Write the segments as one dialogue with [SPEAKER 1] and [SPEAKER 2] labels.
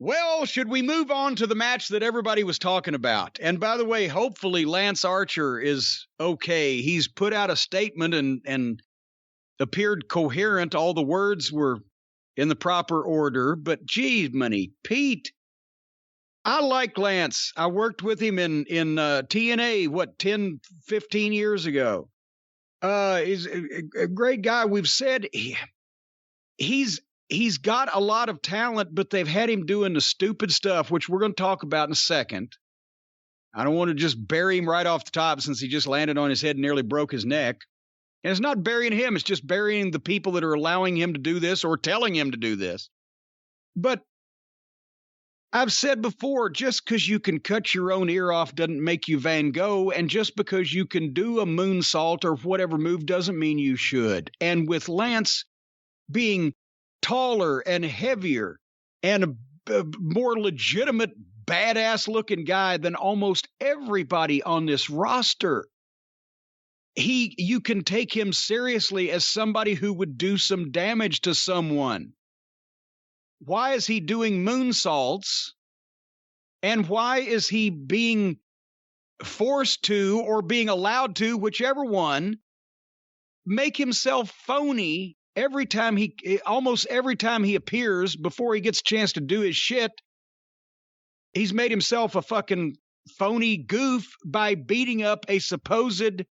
[SPEAKER 1] Well, should we move on to the match that everybody was talking about? And by the way, hopefully Lance Archer is okay. He's put out a statement and appeared coherent. All the words were in the proper order. But geez, money, Pete, I like Lance. I worked with him in TNA, 10, 15 years ago. He's a great guy. We've said he's got a lot of talent, but they've had him doing the stupid stuff, which we're going to talk about in a second. I don't want to just bury him right off the top since he just landed on his head and nearly broke his neck. And it's not burying him. It's just burying the people that are allowing him to do this or telling him to do this. But I've said before, just because you can cut your own ear off doesn't make you Van Gogh. And just because you can do a moonsault or whatever move doesn't mean you should. And with Lance being taller and heavier and a more legitimate, badass-looking guy than almost everybody on this roster, you can take him seriously as somebody who would do some damage to someone. Why is he doing moonsaults? And why is he being forced to, or being allowed to, whichever one, make himself phony almost every time he appears before he gets a chance to do his shit? He's made himself a fucking phony goof by beating up a supposed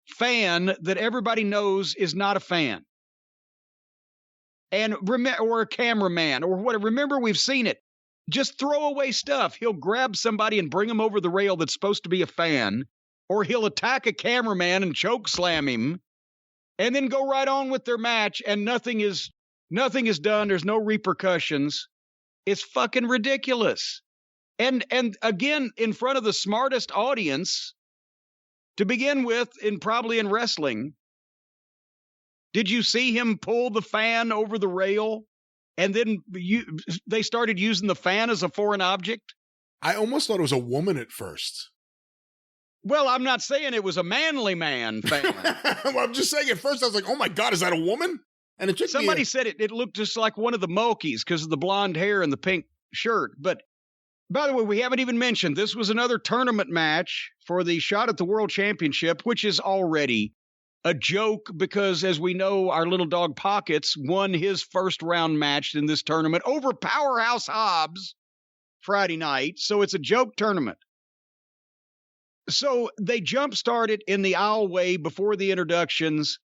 [SPEAKER 1] fan that everybody knows is not a fan. And or a cameraman or whatever. Remember, we've seen it. Just throw away stuff. He'll grab somebody and bring him over the rail that's supposed to be a fan, or he'll attack a cameraman and choke slam him, and then go right on with their match, and nothing is done. There's no repercussions. It's fucking ridiculous. And again, in front of the smartest audience to begin with, probably in wrestling. Did you see him pull the fan over the rail? And then they started using the fan as a foreign object?
[SPEAKER 2] I almost thought it was a woman at first.
[SPEAKER 1] Well, I'm not saying it was a manly man fan.
[SPEAKER 2] Well, I'm just saying at first I was like, oh my God, is that a woman? And it took
[SPEAKER 1] somebody said it looked just like one of the Mulkeys because of the blonde hair and the pink shirt. But by the way, we haven't even mentioned this was another tournament match for the shot at the World Championship, which is already a joke because, as we know, our little dog Pockets won his first round match in this tournament over Powerhouse Hobbs Friday night. So it's a joke tournament. So they jump-started in the aisleway before the introductions,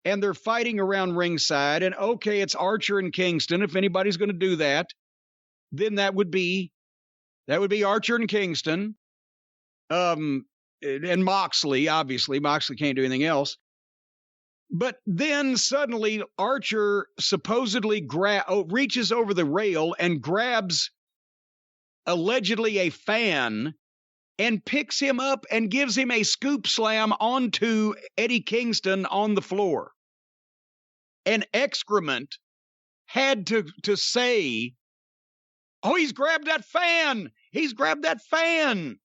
[SPEAKER 1] and they're fighting around ringside. And okay, it's Archer and Kingston. If anybody's going to do that, then that would be Archer and Kingston. And Moxley, obviously. Moxley can't do anything else. But then suddenly Archer supposedly reaches over the rail and grabs allegedly a fan and picks him up and gives him a scoop slam onto Eddie Kingston on the floor. And Excrement had to say, oh, he's grabbed that fan. He's grabbed that fan.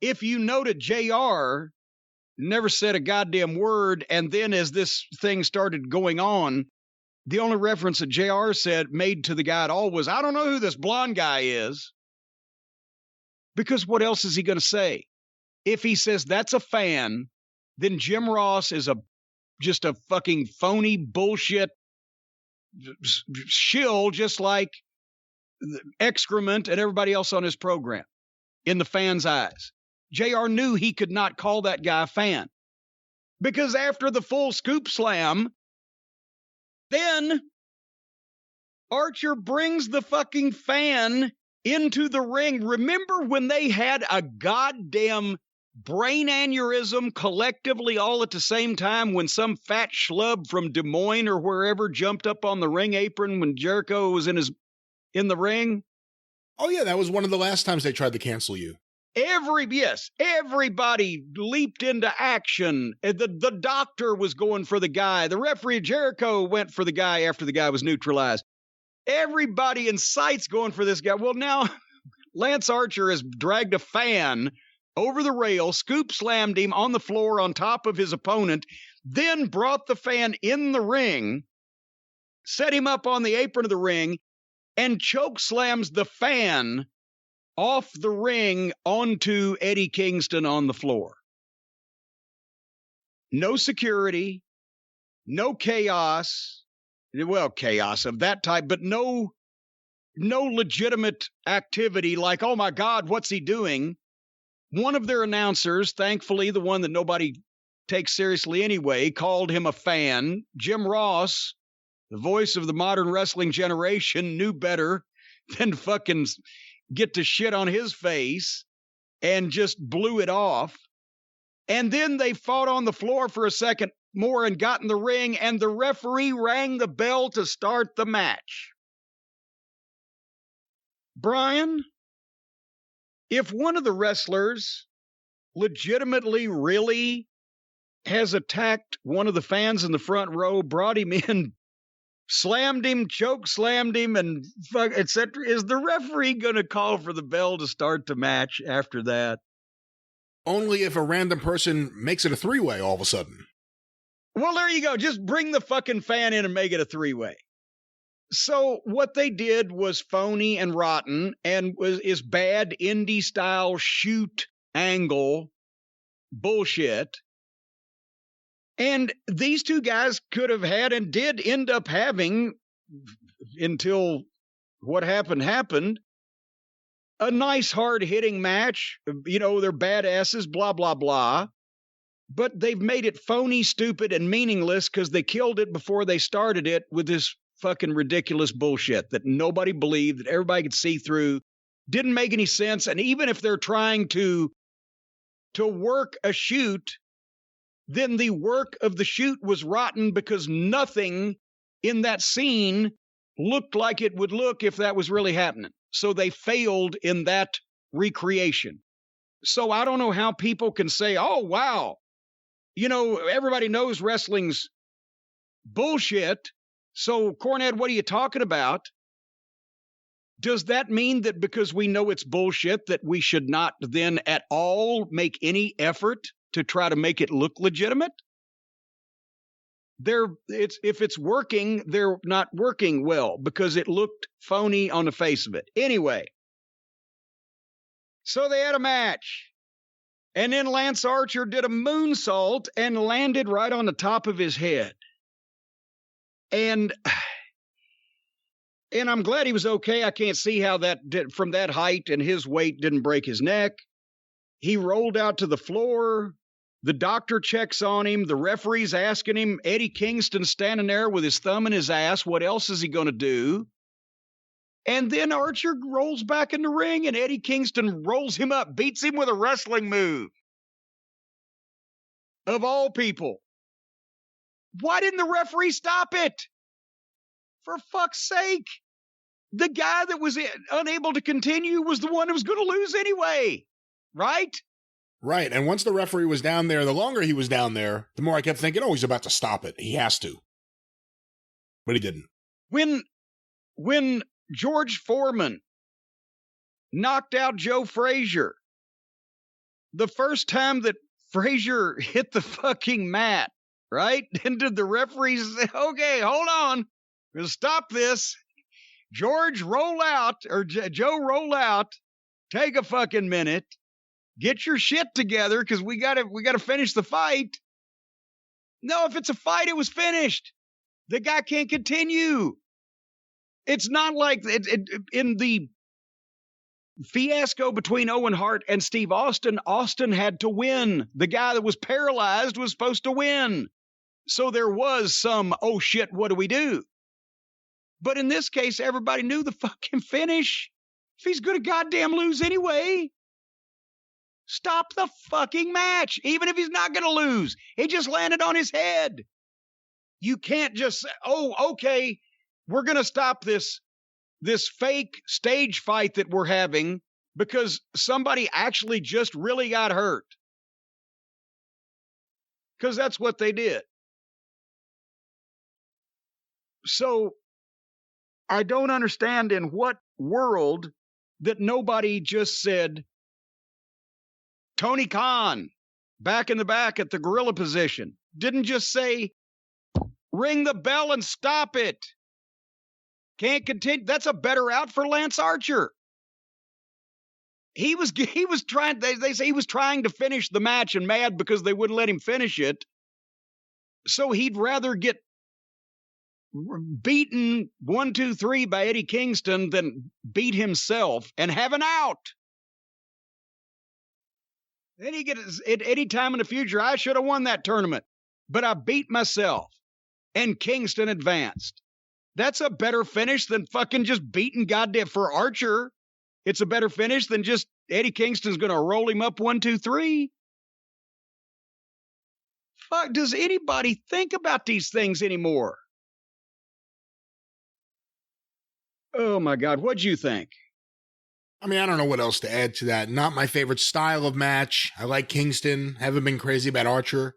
[SPEAKER 1] If you noted, JR never said a goddamn word. And then as this thing started going on, the only reference that JR made to the guy at all was, I don't know who this blonde guy is. Because what else is he going to say? If he says that's a fan, then Jim Ross is just a fucking phony bullshit shill, just like Excrement and everybody else on his program in the fans' eyes. JR knew he could not call that guy a fan. Because after the full scoop slam, then Archer brings the fucking fan into the ring. Remember when they had a goddamn brain aneurysm collectively all at the same time when some fat schlub from Des Moines or wherever jumped up on the ring apron when Jericho was in the ring?
[SPEAKER 2] Oh yeah, that was one of the last times they tried to cancel you.
[SPEAKER 1] Everybody leaped into action. The doctor was going for the guy. The referee Jericho went for the guy after the guy was neutralized. Everybody in sight's going for this guy. Well, now Lance Archer has dragged a fan over the rail, scoop slammed him on the floor on top of his opponent, then brought the fan in the ring, set him up on the apron of the ring, and choke slams the fan off the ring onto Eddie Kingston on the floor. No security, no chaos. Well, chaos of that type, but no legitimate activity like, oh my God, what's he doing? One of their announcers, thankfully the one that nobody takes seriously anyway, called him a fan. Jim Ross, the voice of the modern wrestling generation, knew better than fucking get to shit on his face and just blew it off. And then they fought on the floor for a second more and got in the ring, and the referee rang the bell to start the match. Brian, if one of the wrestlers legitimately really has attacked one of the fans in the front row, brought him in, slammed him, choke slammed him, and etc., is the referee going to call for the bell to start the match after that?
[SPEAKER 2] Only if a random person makes it a three-way all of a sudden.
[SPEAKER 1] Well, there you go. Just bring the fucking fan in and make it a three-way. So what they did was phony and rotten and is bad indie-style shoot angle bullshit. And these two guys could have had and did end up having, until what happened, a nice hard-hitting match. You know, they're badasses, blah, blah, blah. But they've made it phony, stupid, and meaningless because they killed it before they started it with this fucking ridiculous bullshit that nobody believed, that everybody could see through, didn't make any sense. And even if they're trying to work a shoot, then the work of the shoot was rotten because nothing in that scene looked like it would look if that was really happening. So they failed in that recreation. So I don't know how people can say, oh, wow, you know, everybody knows wrestling's bullshit. So, Cornette, what are you talking about? Does that mean that because we know it's bullshit that we should not then at all make any effort to try to make it look legitimate? If it's working, they're not working well because it looked phony on the face of it. Anyway, so they had a match. And then Lance Archer did a moonsault and landed right on the top of his head. And I'm glad he was okay. I can't see how that did, from that height and his weight, didn't break his neck. He rolled out to the floor. The doctor checks on him. The referee's asking him. Eddie Kingston standing there with his thumb in his ass. What else is he going to do? And then Archer rolls back in the ring, and Eddie Kingston rolls him up, beats him with a wrestling move. Of all people. Why didn't the referee stop it? For fuck's sake. The guy that was unable to continue was the one who was going to lose anyway. Right?
[SPEAKER 2] Right. And once the referee was down there, the longer he was down there, the more I kept thinking, oh, he's about to stop it. He has to. But he didn't.
[SPEAKER 1] When George Foreman knocked out Joe Frazier, the first time that Frazier hit the fucking mat, right? And did the referees say, okay, hold on, we'll stop this. George, roll out, or Joe, roll out. Take a fucking minute. Get your shit together, because we gotta finish the fight. No, if it's a fight, it was finished. The guy can't continue. It's not like in the fiasco between Owen Hart and Steve Austin, Austin had to win. The guy that was paralyzed was supposed to win. So there was some, oh shit, what do we do? But in this case, everybody knew the fucking finish. If he's going to goddamn lose anyway, stop the fucking match. Even if he's not going to lose, he just landed on his head. You can't just say, oh, okay, we're going to stop this fake stage fight that we're having because somebody actually just really got hurt. Because that's what they did. So I don't understand in what world that nobody just said, Tony Khan, back in the back at the gorilla position, didn't just say, ring the bell and stop it. Can't continue. That's a better out for Lance Archer. He was trying, they say he was trying to finish the match and mad because they wouldn't let him finish it. So he'd rather get beaten 1, 2, 3 by Eddie Kingston than beat himself and have an out. Then he gets at any time in the future, I should have won that tournament, but I beat myself and Kingston advanced. That's a better finish than fucking just beating goddamn for Archer. It's a better finish than just Eddie Kingston's going to roll him up 1, 2, 3. Fuck, does anybody think about these things anymore? Oh my God, what'd you think?
[SPEAKER 2] I mean, I don't know what else to add to that. Not my favorite style of match. I like Kingston. Haven't been crazy about Archer.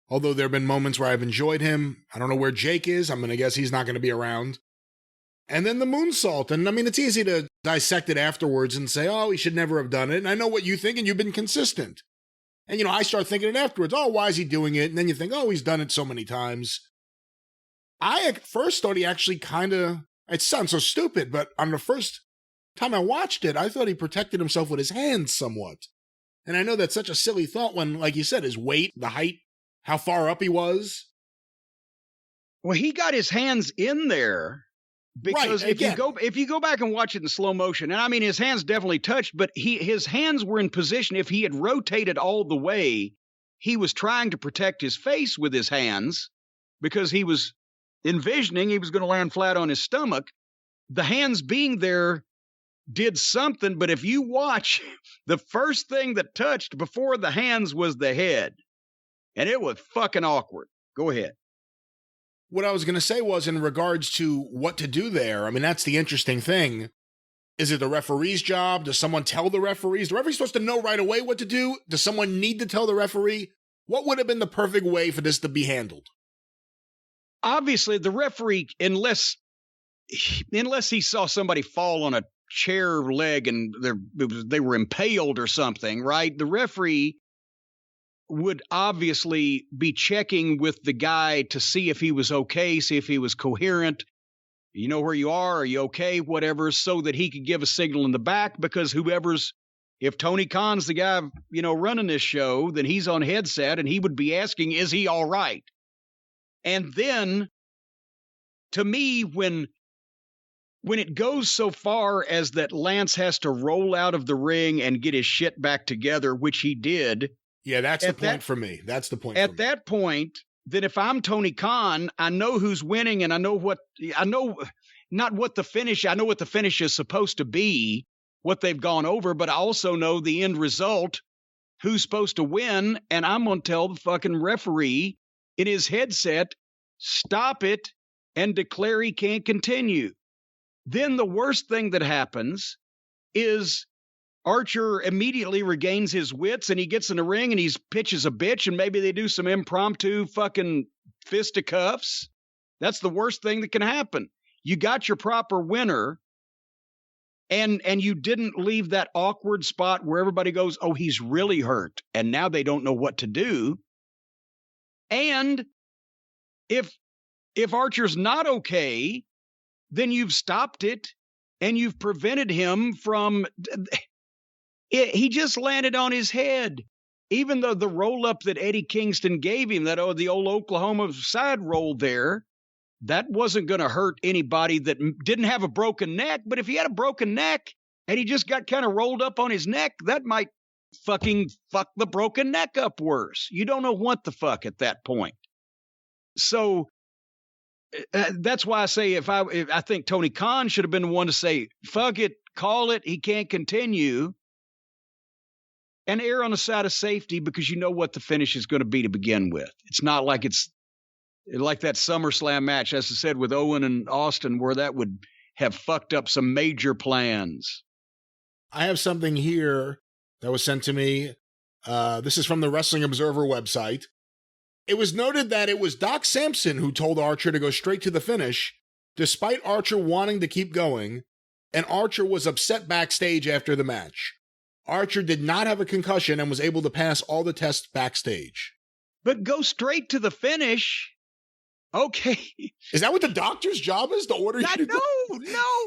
[SPEAKER 2] Although there have been moments where I've enjoyed him. I don't know where Jake is. I'm going to guess he's not going to be around. And then the moonsault. And I mean, it's easy to dissect it afterwards and say, oh, he should never have done it. And I know what you think, and you've been consistent. And, you know, I start thinking it afterwards. Oh, why is he doing it? And then you think, oh, he's done it so many times. I at first thought he actually kind of, it sounds so stupid, but on the first time I watched it, I thought he protected himself with his hands somewhat. And I know that's such a silly thought when, like you said, his weight, the height, how far up he was.
[SPEAKER 1] Well, he got his hands in there because
[SPEAKER 2] right,
[SPEAKER 1] if you go back and watch it in slow motion, and I mean his hands definitely touched, but his hands were in position. If he had rotated all the way, he was trying to protect his face with his hands because he was envisioning he was going to land flat on his stomach. The hands being there did something, but if you watch, the first thing that touched before the hands was the head. And it was fucking awkward. Go ahead.
[SPEAKER 2] What I was going to say was in regards to what to do there. I mean, that's the interesting thing. Is it the referee's job? Does someone tell the referees? The referee's supposed to know right away what to do? Does someone need to tell the referee? What would have been the perfect way for this to be handled?
[SPEAKER 1] Obviously, the referee, unless he saw somebody fall on a chair leg and they were impaled or something, right? The referee would obviously be checking with the guy to see if he was okay, see if he was coherent. You know where you are you okay, whatever, so that he could give a signal in the back, because if Tony Khan's the guy, running this show, then he's on headset and he would be asking, is he all right? And then, to me, when it goes so far as that Lance has to roll out of the ring and get his shit back together, which he did.
[SPEAKER 2] Yeah, that's the point for me. That's the point.
[SPEAKER 1] At that point, then if I'm Tony Khan, I know who's winning, and I know not what the finish. I know what the finish is supposed to be, what they've gone over, but I also know the end result, who's supposed to win, and I'm going to tell the fucking referee in his headset, stop it and declare he can't continue. Then the worst thing that happens is Archer immediately regains his wits and he gets in the ring and he pitches a bitch, and maybe they do some impromptu fucking fisticuffs. That's the worst thing that can happen. You got your proper winner and you didn't leave that awkward spot where everybody goes, oh, he's really hurt. And now they don't know what to do. And if Archer's not okay, then you've stopped it and you've prevented him from... He just landed on his head. Even though the roll-up that Eddie Kingston gave him, the old Oklahoma side roll there, that wasn't going to hurt anybody that didn't have a broken neck. But if he had a broken neck and he just got kind of rolled up on his neck, that might fucking fuck the broken neck up worse. You don't know what the fuck at that point. So that's why I say if I think Tony Khan should have been the one to say, fuck it, call it, he can't continue. And err on the side of safety, because you know what the finish is going to be to begin with. It's not like it's like that SummerSlam match, as I said, with Owen and Austin, where that would have fucked up some major plans.
[SPEAKER 2] I have something here that was sent to me. This is from the Wrestling Observer website. It was noted that it was Doc Sampson who told Archer to go straight to the finish, despite Archer wanting to keep going, and Archer was upset backstage after the match. Archer did not have a concussion and was able to pass all the tests backstage.
[SPEAKER 1] But go straight to the finish. Okay.
[SPEAKER 2] Is that what the doctor's job is, to order you?
[SPEAKER 1] No.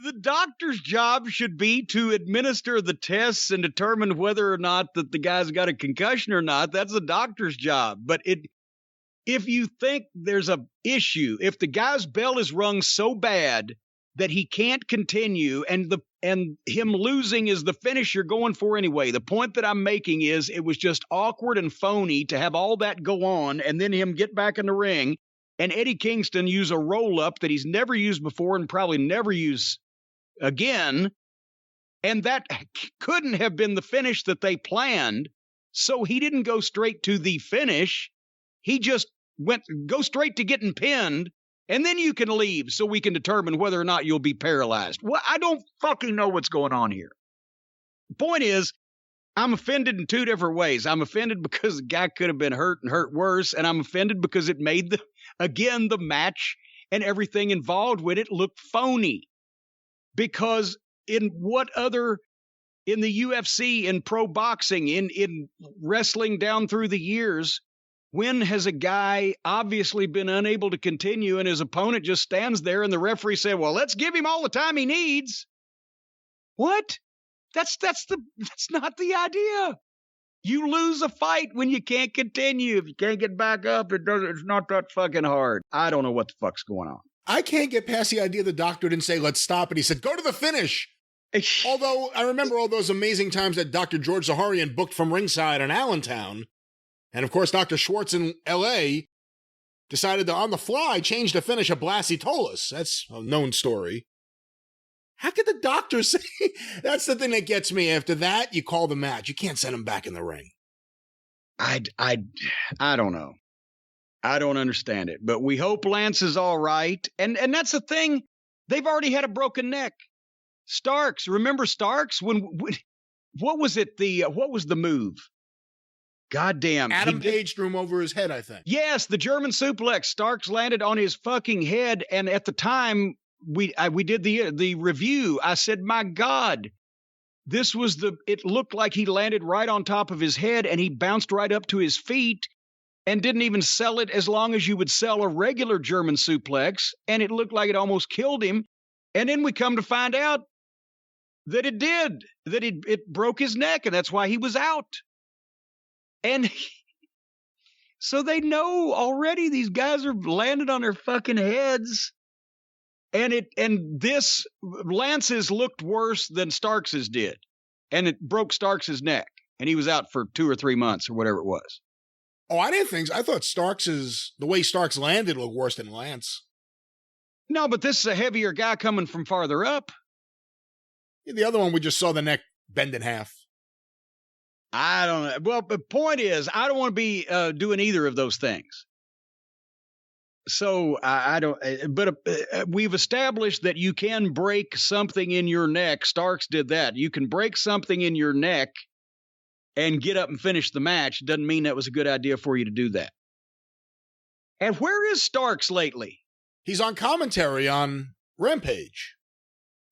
[SPEAKER 1] The doctor's job should be to administer the tests and determine whether or not that the guy's got a concussion or not. That's the doctor's job. But if you think there's a issue, if the guy's bell is rung so bad that he can't continue, and him losing is the finish you're going for anyway. The point that I'm making is it was just awkward and phony to have all that go on and then him get back in the ring and Eddie Kingston use a roll-up that he's never used before and probably never use again. And that couldn't have been the finish that they planned. So he didn't go straight to the finish. He just go straight to getting pinned. And then you can leave so we can determine whether or not you'll be paralyzed. Well, I don't fucking know what's going on here. The point is, I'm offended in two different ways. I'm offended because the guy could have been hurt and hurt worse. And I'm offended because it made the match and everything involved with it look phony. Because in the UFC, in pro boxing, in wrestling down through the years, when has a guy obviously been unable to continue and his opponent just stands there and the referee said, well, let's give him all the time he needs? What? That's not the idea. You lose a fight when you can't continue. If you can't get back up, it's not that fucking hard. I don't know what the fuck's going on.
[SPEAKER 2] I can't get past the idea the doctor didn't say, let's stop it. He said, go to the finish. Although I remember all those amazing times that Dr. George Zaharian booked from ringside in Allentown. And, of course, Dr. Schwartz in L.A. decided to, on the fly, change the finish of Blassie Tolis. That's a known story. How could the doctor say? That's the thing that gets me. After that, you call the match. You can't send him back in the ring.
[SPEAKER 1] I don't know. I don't understand it. But we hope Lance is all right. And that's the thing. They've already had a broken neck. Starks. Remember Starks? What was it? What was the move? Goddamn.
[SPEAKER 2] Adam Page threw him over his head, I think.
[SPEAKER 1] Yes, the German suplex. Starks landed on his fucking head. And at the time we did the review, I said, my God, it looked like he landed right on top of his head and he bounced right up to his feet and didn't even sell it as long as you would sell a regular German suplex. And it looked like it almost killed him. And then we come to find out that it did, that it broke his neck. And that's why he was out. And so they know already these guys are landed on their fucking heads. And this Lance's looked worse than Starks's did. And it broke Starks's neck. And he was out for 2 or 3 months or whatever it was.
[SPEAKER 2] Oh, I thought the way Starks landed looked worse than Lance.
[SPEAKER 1] No, but this is a heavier guy coming from farther up.
[SPEAKER 2] Yeah, the other one, we just saw the neck bend in half.
[SPEAKER 1] I don't know. Well, the point is, I don't want to be doing either of those things. So I don't, but we've established that you can break something in your neck. Starks did that. You can break something in your neck and get up and finish the match. Doesn't mean that was a good idea for you to do that. And where is Starks lately?
[SPEAKER 2] He's on commentary on Rampage.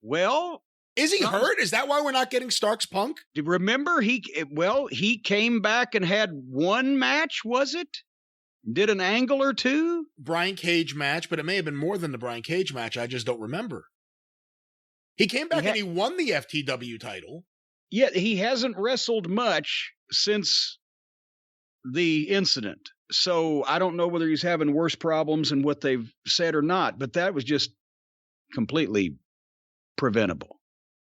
[SPEAKER 1] Well,
[SPEAKER 2] is he hurt? Is that why we're not getting Starks Punk?
[SPEAKER 1] Remember, he came back and had one match, was it? Did an angle or two?
[SPEAKER 2] Brian Cage match, but it may have been more than the Brian Cage match. I just don't remember. He came back and he won the FTW title.
[SPEAKER 1] Yeah, he hasn't wrestled much since the incident. So I don't know whether he's having worse problems than what they've said or not, but that was just completely preventable.